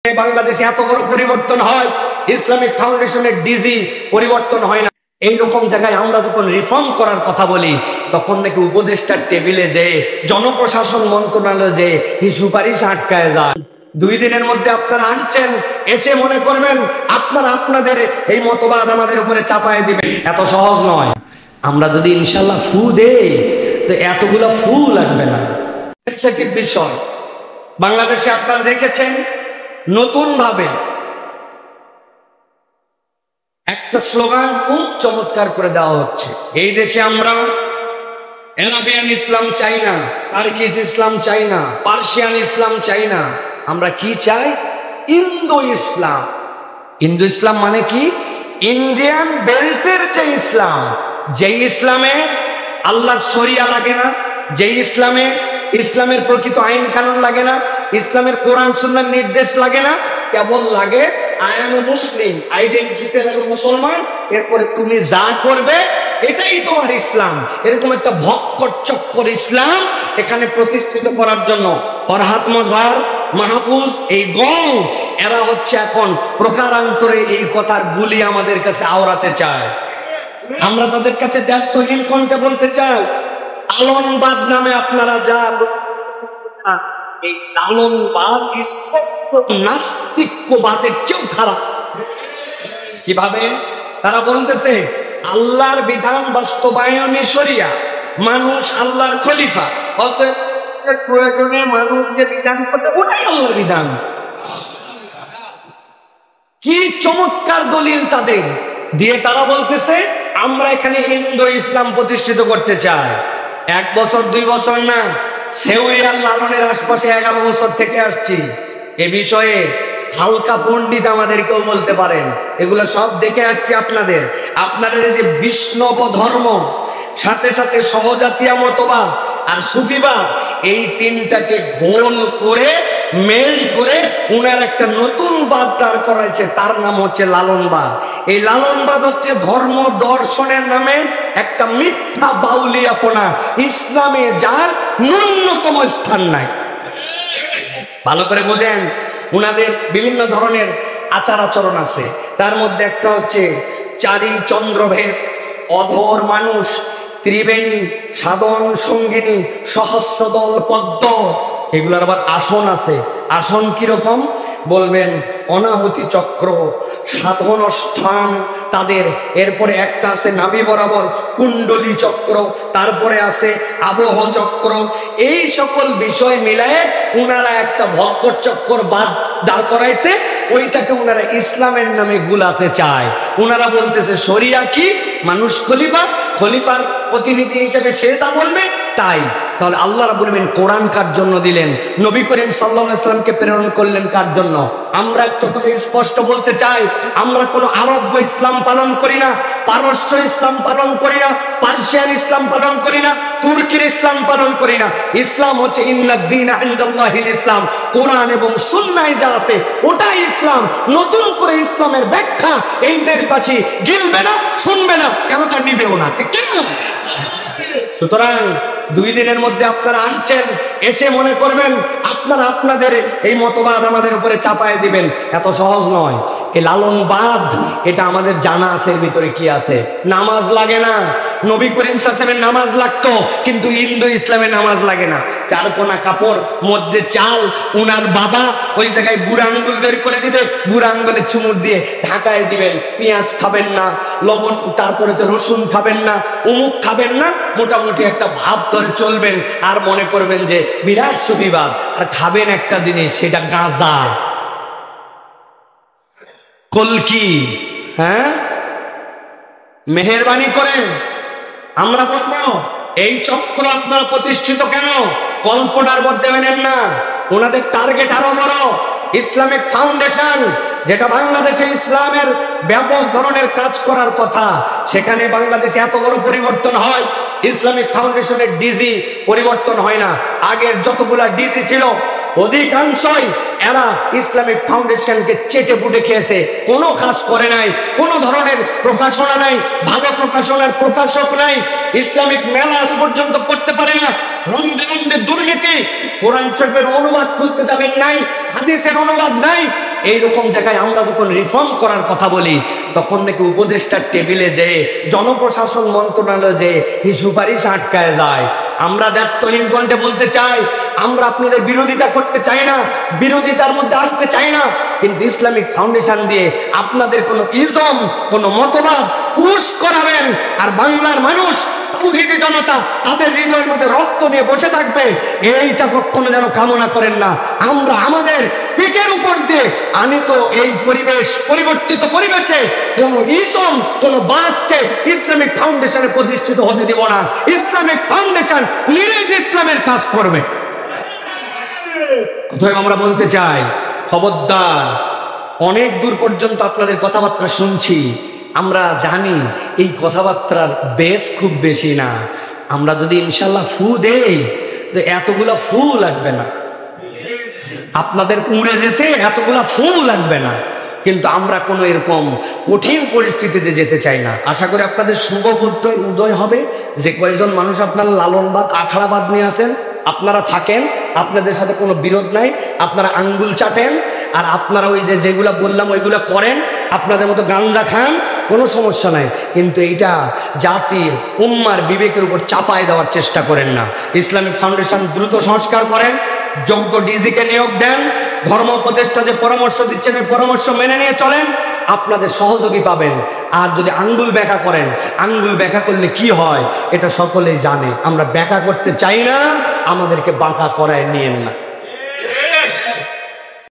বাংলাদেশে এত বড় পরিবর্তন হয়, ইসলামিক ফাউন্ডেশনের ডিজি পরিবর্তন হয় না। এইরকম জায়গায় আমরা যখন রিফর্ম করার কথা বলি, তখন নাকি উপদেষ্টার টেবিলে যে জনপ্রশাসন মন্ত্রণালয় যে সুপারিশ আটকায় যায়। 2 দিনের মধ্যে আপনারা আসছেন, এসে মনে করবেন আপনারা আপনাদের এই মতবাদ আমাদের উপরে চাপায় দিবেন। এত সহজ নয়। আমরা যদি ইনশাল্লাহ ফু দেই, তো এতগুলো ফু লাগবে না। সেন্সিটিভ বিষয়। বাংলাদেশে আপনারা দেখেছেন নতুন ভাবে একটা স্লোগান খুব চমৎকার করে দেওয়া হচ্ছে। এই দেশে আমরা আরাবিয়ান ইসলাম চাই না, তার্কিশ ইসলাম চাই না, পার্সিয়ান ইসলাম চাই না। আমরা কি চাই? ইন্দো ইসলাম। ইন্দো ইসলাম মানে কি? ইন্ডিয়ান বেল্টের যে ইসলাম, যে ইসলামে আল্লাহর শরিয়া লাগে না, যে ইসলামে ইসলামের প্রকৃত আইন কানুন লাগে না, ইসলামের কোরআন সুন্নাহর নির্দেশ লাগে না, কেবল লাগে আই এম এ মুসলিম, আইডেন্টিটিতে লাগে মুসলমান, এরপরে তুমি যা করবে এটাই তোমার ইসলাম। এরকম একটা ভক্কর চক্কর ইসলাম এখানে প্রতিষ্ঠিত করার জন্য ফরহাদ মজহার, মাহফুজ, এই গং এরা হচ্ছে এখন প্রকারান্তরে এই কথার গুলি আমাদের কাছে আওড়াতে চায়। আমরা তাদের কাছে দায়িত্বহীন কণ্ঠে বলতে চাই, লালনবাদ নামে আপনারা যা, এই লালনবাদ নাস্তিক্যবাদের চেয়েও খারাপ। কিভাবে? তারা বলতেছে আল্লাহর বিধান বাস্তবায়নে শরিয়া, মানুষ আল্লাহর খলিফা, প্রয়োজনে মানুষ যে বিধান করতে ওটাই আল্লাহর বিধান। কি চমৎকার দলিল তাদের দিয়ে তারা বলতেছে আমরা এখানে ইন্দো ইসলাম প্রতিষ্ঠিত করতে চাই। 1 বছর 2 বছর না, সেউরিয়ার লালনের আশপাশে 11 বছর থেকে আসছি। এ বিষয়ে হালকা পণ্ডিত আমাদেরকেও বলতে পারেন, এগুলো সব দেখে আসছি। আপনাদের যে বিষ্ণব ধর্ম, সাথে সাথে সহজাতীয় মতবাদ আর সুফিবাদ, এই 3টাকে ঘোল করে মেল করে উনার একটা নতুন বাদ দাঁড় করাইছে, তার নাম হচ্ছে লালনবাদ। এই লালনবাদ হচ্ছে ধর্ম দর্শনের নামে একটা মিথ্যা বাউলিয়াপনা, ইসলামে যার ন্যূনতম স্থান নাই। ভালো করে বোঝেন, উনাদের বিভিন্ন ধরনের আচার আচরণ আছে। তার মধ্যে একটা হচ্ছে চারি চন্দ্রভেদ, অধর মানুষ, ত্রিবেণী, সাধন সঙ্গিনী, সহস্রদল পদ্ম। এগুলোর আবার আসন আছে। আসন কিরকম বলবেন? অনাহুতি চক্র, সাধন স্থান তাদের। এরপরে একটা আছে নাভি বরাবর কুণ্ডলী চক্র, তারপরে আছে আবহ চক্র। এই সকল বিষয় মিলায়ে উনারা একটা ভক্কর চক্র বাদ দাঁড় করাইছে। ওইটাকে উনারা ইসলামের নামে গুলাতে চায়। উনারা বলতেছে শরিয়া কি? মানুষ খলিফা, খলিফার প্রতিনিধি হিসেবে সে যা বলবে তাই। তাহলে আল্লাহ রাব্বুল আলামিন কোরআন কার জন্য দিলেন? নবী করিম সাল্লাল্লাহু আলাইহি ওয়াসাল্লামকে প্রেরণ করলেন কার জন্য? আমরা একটু করে স্পষ্ট বলতে চাই, আমরা কোনো আরব্য ইসলাম পালন করি না, পারস্য ইসলাম পালন করি না, পার্সিয়ান ইসলাম পালন করি না, তুর্কির ইসলাম পালন করি না। ইসলাম হচ্ছে ইন্নাদ-দীনা ইনদাল্লাহিল ইসলাম। কোরআন এবং সুন্নাহয় যা আছে ওটাই ইসলাম। নতুন করে ইসলামের ব্যাখ্যা এই দেশবাসী গিলবে না, শুনবে না, কেন তা নিবেও না। কেন? সুতরাং 2 দিনের মধ্যে আপনারা আসছেন, এসে মনে করবেন আপনারা আপনাদের এই মতবাদ আমাদের উপরে চাপায় দিবেন। এত সহজ নয়। এই লালনবাদ এটা আমাদের জানা আছে। এর ভিতরে কি আছে? নামাজ লাগে না। নবী করিম সাল্লাল্লাহু আলাইহি ওয়াসাল্লামের নামাজ লাগতো, কিন্তু হিন্দু ইসলামের নামাজ লাগে না। 4 কোনা কাপড়, মধ্যে চাল, উনার বাবা ওই জায়গায় বুড়া আঙ্গুল বের করে দিবে, বুড়া আঙ্গুলে চুমুর দিয়ে ঢাকায় দিবেন। পেঁয়াজ খাবেন না, লবণ, তারপরে তো রসুন খাবেন না, উমুক খাবেন না, মোটামুটি একটা ভাব ধরে চলবেন। আর মনে করবেন যে বিরাট সুফিবাদ। আর খাবেন একটা জিনিস, সেটা গাঁজা, কলকি। হ্যাঁ, মেহেরবানি করে আমরা বলবো এই চক্র আপনার প্রতিষ্ঠিত কেন? কল্পনার মধ্যে মেনেন না। ওনাদের টার্গেট আরো বড়। ইসলামিক ফাউন্ডেশন, যেটা বাংলাদেশে ইসলামের ব্যাপক ধরনের কাজ করার কথা, সেখানে বাংলাদেশে এত বড় পরিবর্তন হয়। ইসলামিক ফাউন্ডেশনের ডিজি পরিবর্তন হয় না। আগের যতগুলা ডিজি ছিল অধিকাংশই এরা ইসলামিক ফাউন্ডেশনকে চেটে পুটে খেয়েছে, কোনো কাজ করে নাই, কোনো ধরনের প্রকাশনা নাই, ভালো প্রকাশনার প্রকাশক নাই, ইসলামিক মেলা আজ পর্যন্ত করতে পারে না। রন্ধে রন্ধে দুর্নীতি। কোরআন শরীফের অনুবাদ খুঁজতে যাবেন নাই, হাদিসের অনুবাদ নাই, এইরকম জায়গায় আমরা যখন রিফর্ম করার কথা বলি, তখন নাকি উপদেষ্টার টেবিলে যে জনপ্রশাসন মন্ত্রণালয় যে এই সুপারিশ আটকায় যায়। আমরা দ্ব্যর্থহীন কণ্ঠে বলতে চাই, আমরা আপনাদের বিরোধিতা করতে চাই না, বিরোধিতার মধ্যে আসতে চাই না, কিন্তু ইসলামিক ফাউন্ডেশন দিয়ে আপনাদের কোনো ইজম, কোনো মতবাদ পুশ করাবেন, আর বাংলার মানুষ তৌহিদি জনতা তাদের হৃদয়ের মধ্যে রক্ত নিয়ে বসে থাকবে, এইটা কখনো যেন কামনা করেন না। আমরা আমাদের পিঠের উপর দিয়ে আমি তো এই পরিবেশ, পরিবর্তিত পরিবেশে কোন ইসম, কোন বাদকে ইসলামিক ফাউন্ডেশনে প্রতিষ্ঠিত হতে দেব না। ইসলামিক ফাউন্ডেশন নিরেট ইসলামের কাজ করবে। অতএব আমরা বলতে চাই, খবরদার, অনেক দূর পর্যন্ত আপনাদের কথাবার্তা শুনছি, আমরা জানি এই কথাবার্তার বেশ খুব বেশি না। আমরা যদি ইনশাল্লাহ ফু দেই তো এতগুলা ফু লাগবে না, আপনাদের উড়ে যেতে এতগুলা ফু লাগবে না, কিন্তু আমরা কোনো এরকম কঠিন পরিস্থিতিতে যেতে চাই না। আশা করি আপনাদের শুভ বুদ্ধের উদয় হবে। যে কয়েকজন মানুষ আপনারা লালনবাদ, আখড়াবাদ নিয়ে আসেন, আপনারা থাকেন, আপনাদের সাথে কোনো বিরোধ নাই, আপনারা আঙ্গুল চাটেন, আর আপনারা ওই যে যেগুলো বললাম ওইগুলো করেন, আপনাদের মতো গাঞ্জা খান, কোনো সমস্যা নাই, কিন্তু এইটা জাতির উম্মার বিবেকের উপর চাপায় দেওয়ার চেষ্টা করেন না। ইসলামিক ফাউন্ডেশন দ্রুত সংস্কার করেন, যোগ্য ডিজিকে নিয়োগ দেন, ধর্ম উপদেষ্টা যে পরামর্শ দিচ্ছেন ওই পরামর্শ মেনে নিয়ে চলেন, আপনাদের সহযোগী পাবেন। আর যদি আঙ্গুল ব্যাখ্যা করেন, আঙ্গুল ব্যাখ্যা করলে কি হয় এটা সকলেই জানে। আমরা ব্যাখ্যা করতে চাই না, আমাদেরকে বাঁকা করায় নিয়েন না।